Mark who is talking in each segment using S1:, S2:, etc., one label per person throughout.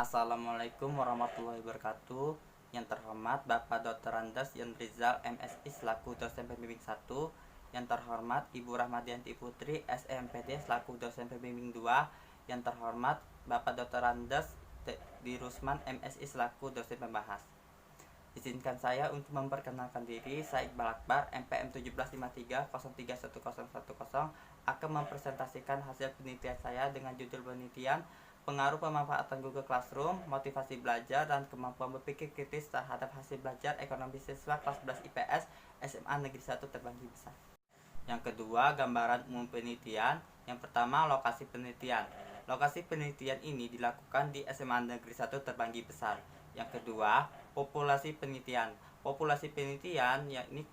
S1: Assalamualaikum warahmatullahi wabarakatuh. Yang terhormat Bapak Dr. Andes Yan Rizal MSI selaku dosen pembimbing 1. Yang terhormat Ibu Rahmadianti Putri SMPD selaku dosen pembimbing 2. Yang terhormat Bapak Dr. Andes Dirusman MSI selaku dosen pembahas. Izinkan saya untuk memperkenalkan diri. Saya Iqbal Akbar, MPM 1753031010 akan mempresentasikan hasil penelitian saya dengan judul penelitian pengaruh pemanfaatan Google Classroom, motivasi belajar, dan kemampuan berpikir kritis terhadap hasil belajar ekonomi siswa kelas 11 IPS SMA Negeri 1 Terbanggi Besar. Yang kedua, gambaran umum penelitian. Yang pertama, lokasi penelitian. Lokasi penelitian ini dilakukan di SMA Negeri 1 Terbanggi Besar. Yang kedua, populasi penelitian. Populasi penelitian yakni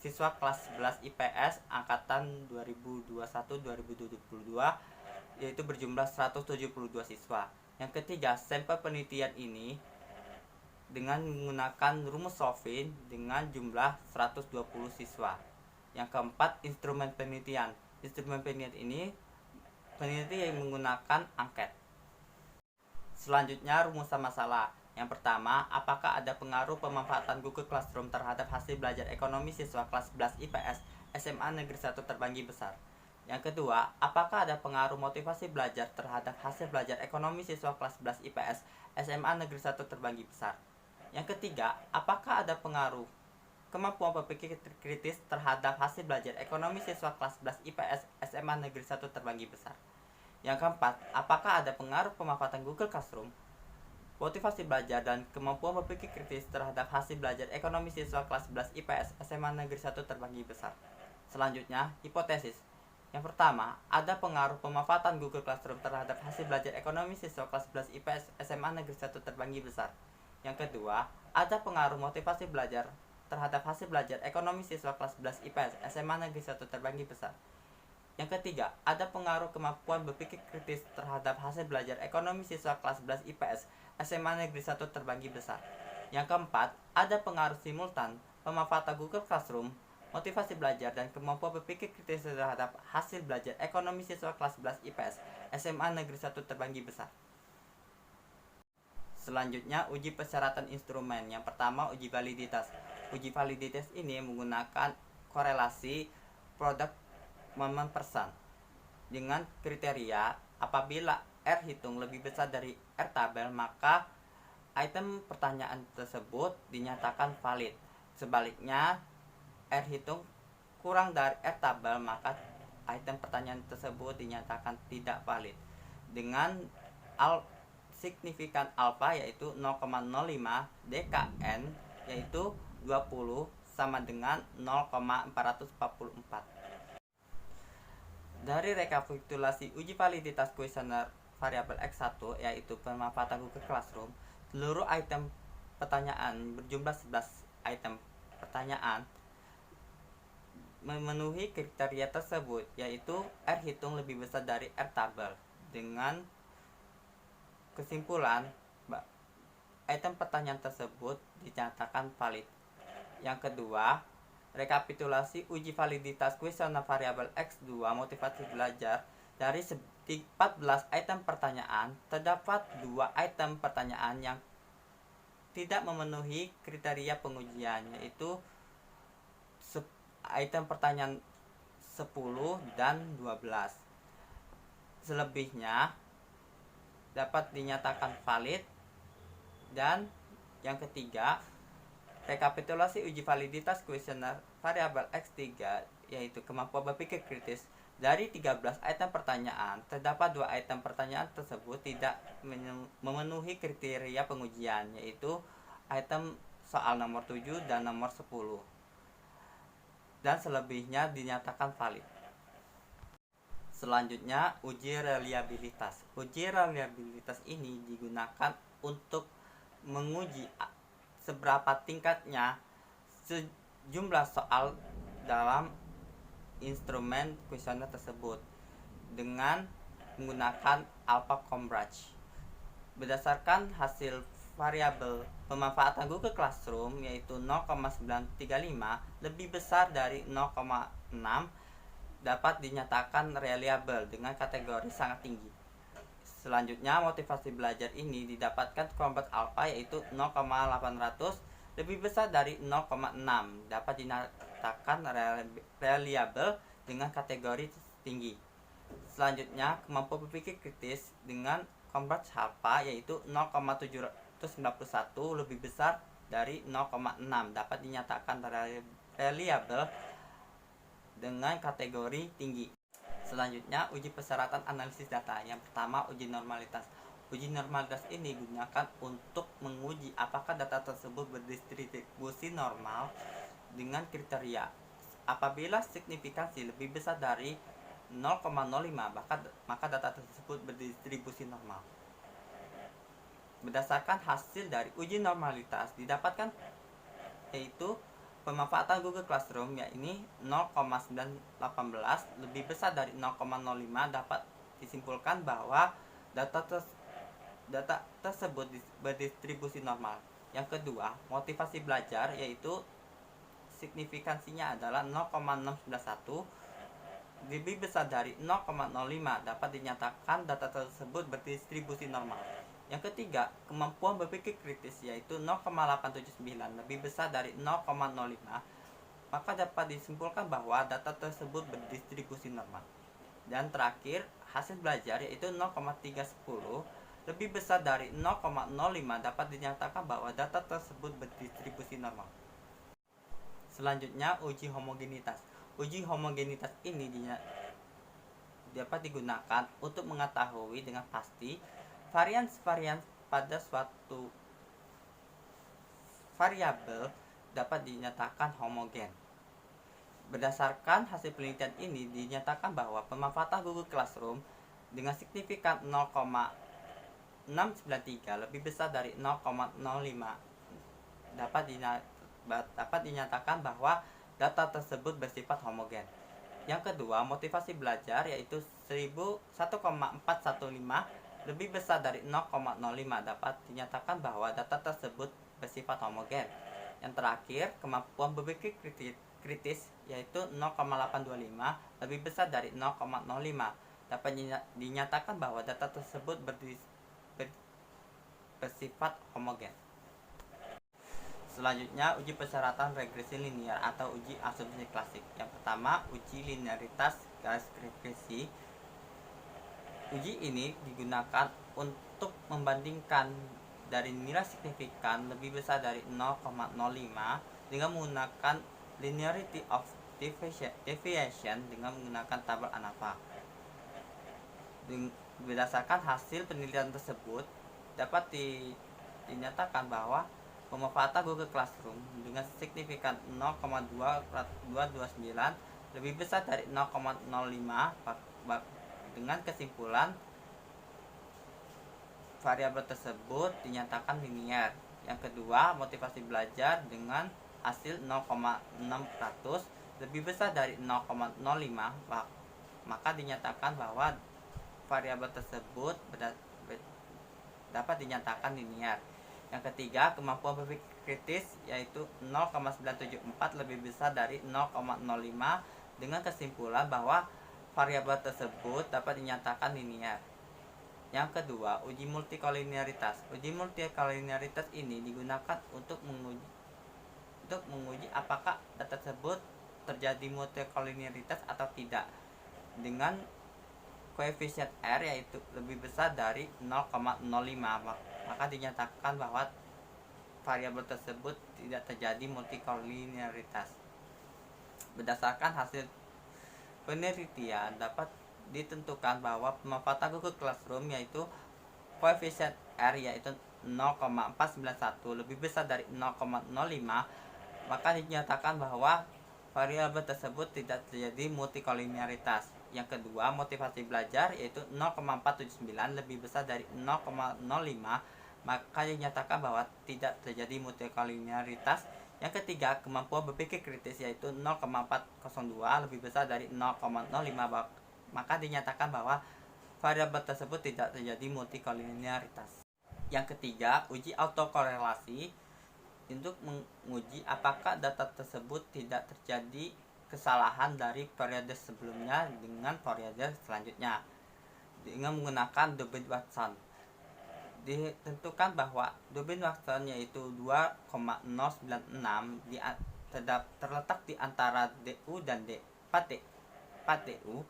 S1: siswa kelas 11 IPS angkatan 2021-2022 yaitu berjumlah 172 siswa. Yang ketiga, sampel penelitian ini dengan menggunakan rumus Solvin dengan jumlah 120 siswa. Yang keempat, instrumen penelitian. Instrumen penelitian ini peneliti yang menggunakan angket. Selanjutnya, rumusan masalah. Yang pertama, apakah ada pengaruh pemanfaatan Google Classroom terhadap hasil belajar ekonomi siswa kelas 11 IPS SMA Negeri 1 Terbanggi Besar? Yang kedua, apakah ada pengaruh motivasi belajar terhadap hasil belajar ekonomi siswa kelas 11 IPS SMA Negeri 1 Terbanggi Besar? Yang ketiga, apakah ada pengaruh kemampuan berpikir kritis terhadap hasil belajar ekonomi siswa kelas 11 IPS SMA Negeri 1 Terbanggi Besar? Yang keempat, apakah ada pengaruh pemanfaatan Google Classroom, motivasi belajar, dan kemampuan berpikir kritis terhadap hasil belajar ekonomi siswa kelas 11 IPS SMA Negeri 1 Terbanggi Besar? Selanjutnya, hipotesis. Yang pertama, ada pengaruh pemanfaatan Google Classroom terhadap hasil belajar ekonomi siswa kelas 11 IPS SMA Negeri 1 Terbanggi Besar. Yang kedua, ada pengaruh motivasi belajar terhadap hasil belajar ekonomi siswa kelas 11 IPS SMA Negeri 1 Terbanggi Besar. Yang ketiga, ada pengaruh kemampuan berpikir kritis terhadap hasil belajar ekonomi siswa kelas 11 IPS SMA Negeri 1 Terbanggi Besar. Yang keempat, ada pengaruh simultan pemanfaatan Google Classroom, motivasi belajar, dan kemampuan berpikir kritis terhadap hasil belajar ekonomi siswa kelas 11 IPS SMA Negeri 1 Terbanggi Besar. Selanjutnya, uji persyaratan instrumen. Yang pertama, uji validitas. Uji validitas ini menggunakan korelasi product moment percent dengan kriteria apabila R hitung lebih besar dari R tabel, maka item pertanyaan tersebut dinyatakan valid. Sebaliknya, R hitung kurang dari R tabel, maka item pertanyaan tersebut dinyatakan tidak valid. Dengan signifikan alfa yaitu 0,05, DKN yaitu 20 sama dengan 0,444. Dari rekapitulasi uji validitas kuesioner variabel X1 yaitu pemanfaatan Google Classroom, seluruh item pertanyaan berjumlah 11 item pertanyaan memenuhi kriteria tersebut, yaitu R hitung lebih besar dari R tabel. Dengan kesimpulan, item pertanyaan tersebut dinyatakan valid. Yang kedua, rekapitulasi uji validitas kuesioner variabel X2 motivasi belajar. Dari 14 item pertanyaan, terdapat 2 item pertanyaan yang tidak memenuhi kriteria pengujian, yaitu item pertanyaan 10 dan 12. Selebihnya dapat dinyatakan valid. Dan yang ketiga, rekapitulasi uji validitas kuesioner variabel X3 yaitu kemampuan berpikir kritis. Dari 13 item pertanyaan, terdapat 2 item pertanyaan tersebut tidak memenuhi kriteria pengujian, yaitu item soal nomor 7 dan nomor 10. Dan selebihnya dinyatakan valid. Selanjutnya, uji reliabilitas. Uji reliabilitas ini digunakan untuk menguji seberapa tingkatnya sejumlah soal dalam instrumen kuesioner tersebut dengan menggunakan alpha Cambridge. Berdasarkan hasil variabel pemanfaatan Google Classroom yaitu 0,935 lebih besar dari 0,6 dapat dinyatakan reliable dengan kategori sangat tinggi. Selanjutnya, motivasi belajar ini didapatkan kelompok alfa yaitu 0,800 lebih besar dari 0,6, dapat dinyatakan reliable dengan kategori tinggi. Selanjutnya, kemampuan berpikir kritis dengan kelompok alfa yaitu 0,791 lebih besar dari 0,6, dapat dinyatakan reliable dengan kategori tinggi. Selanjutnya, uji persyaratan analisis data. Yang pertama, uji normalitas. Uji normalitas ini digunakan untuk menguji apakah data tersebut berdistribusi normal dengan kriteria. Apabila signifikansi lebih besar dari 0,05, maka data tersebut berdistribusi normal. Berdasarkan hasil dari uji normalitas didapatkan yaitu pemanfaatan Google Classroom yakni 0,918 lebih besar dari 0,05, dapat disimpulkan bahwa data tersebut berdistribusi normal. Yang kedua, motivasi belajar yaitu signifikansinya adalah 0,691 lebih besar dari 0,05, dapat dinyatakan data tersebut berdistribusi normal. Yang ketiga, kemampuan berpikir kritis yaitu 0,879 lebih besar dari 0,05, maka dapat disimpulkan bahwa data tersebut berdistribusi normal. Dan terakhir, hasil belajar yaitu 0,310 lebih besar dari 0,05, dapat dinyatakan bahwa data tersebut berdistribusi normal. Selanjutnya, uji homogenitas. Uji homogenitas ini dapat digunakan untuk mengetahui dengan pasti varian pada suatu variabel dapat dinyatakan homogen. Berdasarkan hasil penelitian ini dinyatakan bahwa pemanfaatan Google Classroom dengan signifikan 0,693 lebih besar dari 0,05 dapat dinyatakan bahwa data tersebut bersifat homogen. Yang kedua, motivasi belajar yaitu 1,415 lebih besar dari 0,05, dapat dinyatakan bahwa data tersebut bersifat homogen. Yang terakhir, kemampuan berpikir kritis yaitu 0,825 lebih besar dari 0,05, dapat dinyatakan bahwa data tersebut bersifat homogen. Selanjutnya, uji persyaratan regresi linear atau uji asumsi klasik. Yang pertama, uji linearitas garis regresi. Uji ini digunakan untuk membandingkan dari nilai signifikan lebih besar dari 0,05 dengan menggunakan linearity of deviation dengan menggunakan tabel ANOVA. Berdasarkan hasil penelitian tersebut dapat dinyatakan bahwa pemanfaatan Google Classroom dengan signifikan 0,229 lebih besar dari 0,05 dengan kesimpulan variabel tersebut dinyatakan linear. Yang kedua, motivasi belajar dengan hasil 0,600 lebih besar dari 0,05, maka dinyatakan bahwa variabel tersebut dapat dinyatakan linear. Yang ketiga, kemampuan berpikir kritis yaitu 0,974 lebih besar dari 0,05 dengan kesimpulan bahwa variabel tersebut dapat dinyatakan linear. Yang kedua, uji multikolinearitas. Uji multikolinearitas ini digunakan untuk menguji apakah data tersebut terjadi multikolinearitas atau tidak dengan koefisien R yaitu lebih besar dari 0,05, maka dinyatakan bahwa variabel tersebut tidak terjadi multikolinearitas. Berdasarkan hasil penelitian dapat ditentukan bahwa pemanfaatan Google Classroom yaitu koefisien R yaitu 0,491 lebih besar dari 0,05, maka dinyatakan bahwa variabel tersebut tidak terjadi multikolinearitas. Yang kedua, motivasi belajar yaitu 0,479 lebih besar dari 0,05, maka dinyatakan bahwa tidak terjadi multikolinearitas. Yang ketiga, kemampuan berpikir kritis yaitu 0,402 lebih besar dari 0,05, maka dinyatakan bahwa variabel tersebut tidak terjadi multikolinearitas. Yang ketiga, uji autokorelasi untuk menguji apakah data tersebut tidak terjadi kesalahan dari periode sebelumnya dengan periode selanjutnya. dengan menggunakan Durbin-Watson. Ditentukan bahwa Durbin-Watson yaitu 2,096 terletak di antara DU dan 4DU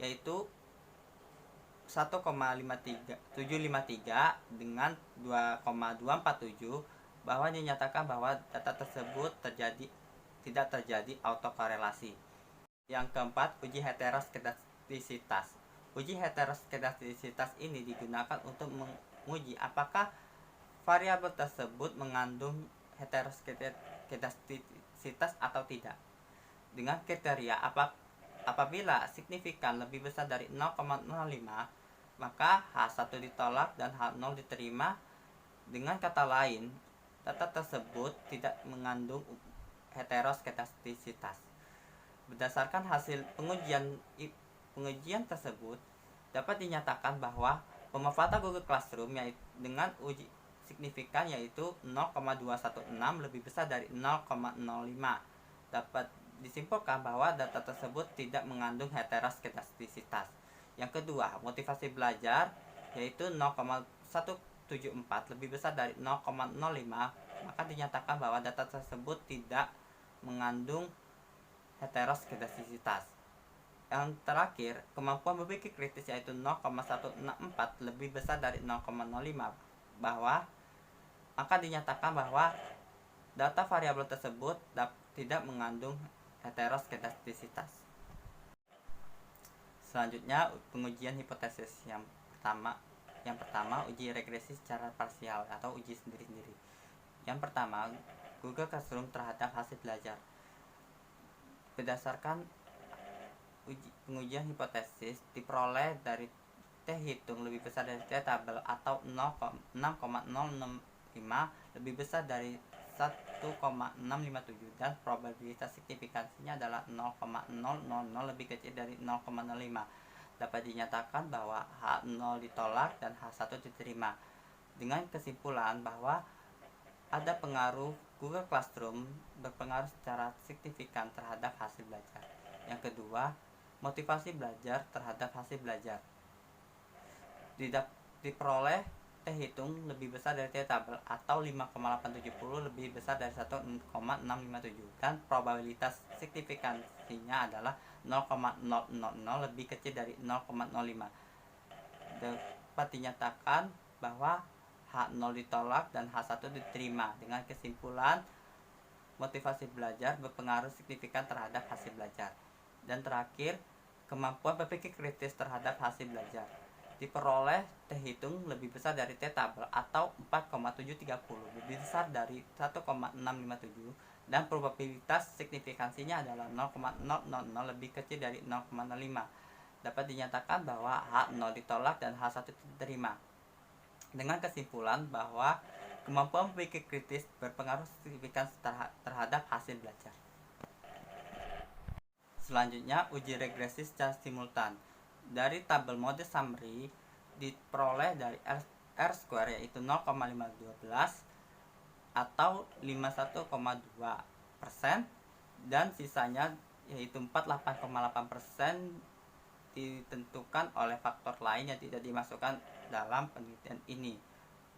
S1: yaitu 1,753 dengan 2,247, bahwa dinyatakan bahwa data tersebut tidak terjadi autokorelasi. Yang keempat, uji heteroskedastisitas. Uji heteroskedastisitas ini digunakan untuk menguji apakah variabel tersebut mengandung heteroskedastisitas atau tidak. Dengan kriteria apabila signifikan lebih besar dari 0,05, maka H1 ditolak dan H0 diterima. Dengan kata lain, data tersebut tidak mengandung heteroskedastisitas. Berdasarkan hasil pengujian tersebut, dapat dinyatakan bahwa pemanfaatan Google Classroom dengan uji signifikan yaitu 0,216 lebih besar dari 0,05. Dapat disimpulkan bahwa data tersebut tidak mengandung heteroskedastisitas. Yang kedua, motivasi belajar yaitu 0,174 lebih besar dari 0,05, maka dinyatakan bahwa data tersebut tidak mengandung heteroskedastisitas. Yang terakhir, kemampuan berpikir kritis yaitu 0,164 lebih besar dari 0,05, maka dinyatakan bahwa data variabel tersebut tidak mengandung heteroskedastisitas. Selanjutnya, pengujian hipotesis. Yang pertama, uji regresi secara parsial atau uji sendiri-sendiri. Yang pertama, Google Classroom terhadap hasil belajar. Berdasarkan pengujian hipotesis diperoleh dari T hitung lebih besar dari T tabel atau 6,065 lebih besar dari 1,657 dan probabilitas signifikansinya adalah 0,000 lebih kecil dari 0,05. Dapat dinyatakan bahwa H0 ditolak dan H1 diterima. Dengan kesimpulan bahwa ada pengaruh Google Classroom berpengaruh secara signifikan terhadap hasil belajar. Yang kedua, motivasi belajar terhadap hasil belajar. Diperoleh T hitung lebih besar dari T tabel atau 5,870 lebih besar dari 1,657 dan probabilitas signifikansinya adalah 0,000 lebih kecil dari 0,05. Dapat dinyatakan bahwa H0 ditolak dan H1 diterima. Dengan kesimpulan, motivasi belajar berpengaruh signifikan terhadap hasil belajar. Dan terakhir, kemampuan berpikir kritis terhadap hasil belajar. Diperoleh T hitung lebih besar dari T tabel atau 4,730 lebih besar dari 1,657 dan probabilitas signifikansinya adalah 0,000 lebih kecil dari 0,05. Dapat dinyatakan bahwa H0 ditolak dan H1 diterima. Dengan kesimpulan bahwa kemampuan berpikir kritis berpengaruh signifikan terhadap hasil belajar. Selanjutnya, uji regresi secara simultan. Dari tabel mode summary diperoleh dari R-square yaitu 0,512 atau 51,2% dan sisanya yaitu 48,8% ditentukan oleh faktor lain yang tidak dimasukkan dalam penelitian ini.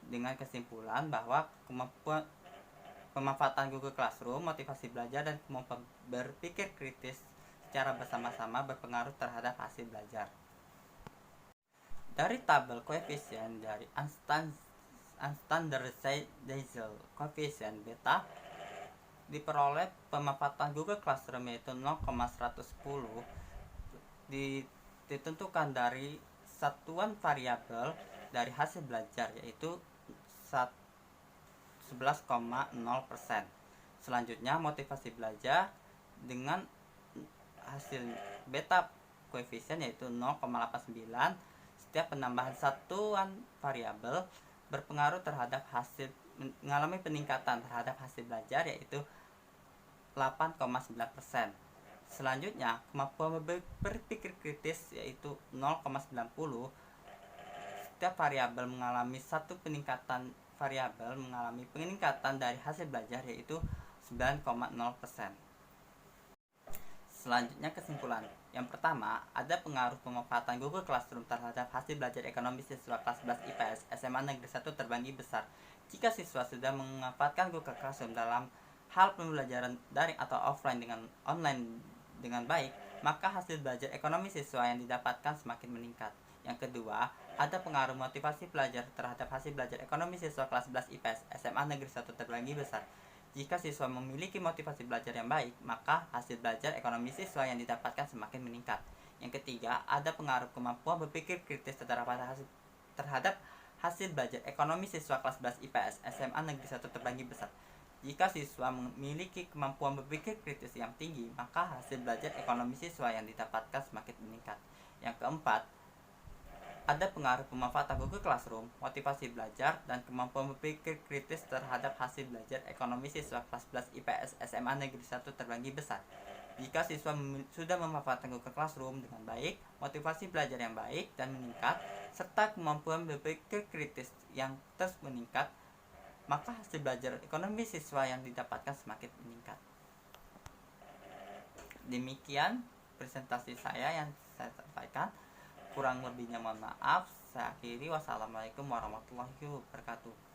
S1: Dengan kesimpulan bahwa kemampuan pemanfaatan Google Classroom, motivasi belajar, dan kemampuan berpikir kritis secara bersama-sama berpengaruh terhadap hasil belajar. Dari tabel koefisien dari unstandardized coefficient beta diperoleh pemanfaatan Google Classroom yaitu 0,110 ditentukan dari satuan variabel dari hasil belajar yaitu 11,0%. Selanjutnya, motivasi belajar dengan hasil beta koefisien yaitu 0,89. Setiap penambahan satuan variabel berpengaruh terhadap mengalami peningkatan terhadap hasil belajar yaitu 8,9%. Selanjutnya, kemampuan berpikir kritis yaitu 0,90. Setiap variabel mengalami peningkatan dari hasil belajar yaitu 9,0%. Selanjutnya, kesimpulan. Yang pertama, ada pengaruh pemanfaatan Google Classroom terhadap hasil belajar ekonomi siswa kelas 11 IPS SMA Negeri 1 terbagi besar. Jika siswa sudah memanfaatkan Google Classroom dalam hal pembelajaran daring atau offline dengan online dengan baik, maka hasil belajar ekonomi siswa yang didapatkan semakin meningkat. Yang kedua, ada pengaruh motivasi pelajar terhadap hasil belajar ekonomi siswa kelas 11 IPS SMA Negeri 1 terbagi besar. Jika siswa memiliki motivasi belajar yang baik, maka hasil belajar ekonomi siswa yang didapatkan semakin meningkat. Yang ketiga, ada pengaruh kemampuan berpikir kritis terhadap hasil belajar ekonomi siswa kelas 11 IPS SMA Negeri 1 terbagi besar. Jika siswa memiliki kemampuan berpikir kritis yang tinggi, maka hasil belajar ekonomi siswa yang didapatkan semakin meningkat. Yang keempat, ada pengaruh pemanfaatan Google Classroom, motivasi belajar, dan kemampuan berpikir kritis terhadap hasil belajar ekonomi siswa kelas 11 IPS SMA Negeri 1 terbagi besar. Jika siswa sudah memanfaatkan Google Classroom dengan baik, motivasi belajar yang baik dan meningkat, serta kemampuan berpikir kritis yang terus meningkat, maka hasil belajar ekonomi siswa yang didapatkan semakin meningkat. Demikian presentasi saya yang saya sampaikan. Kurang lebihnya mohon maaf. Saya akhiri. Wassalamualaikum warahmatullahi wabarakatuh.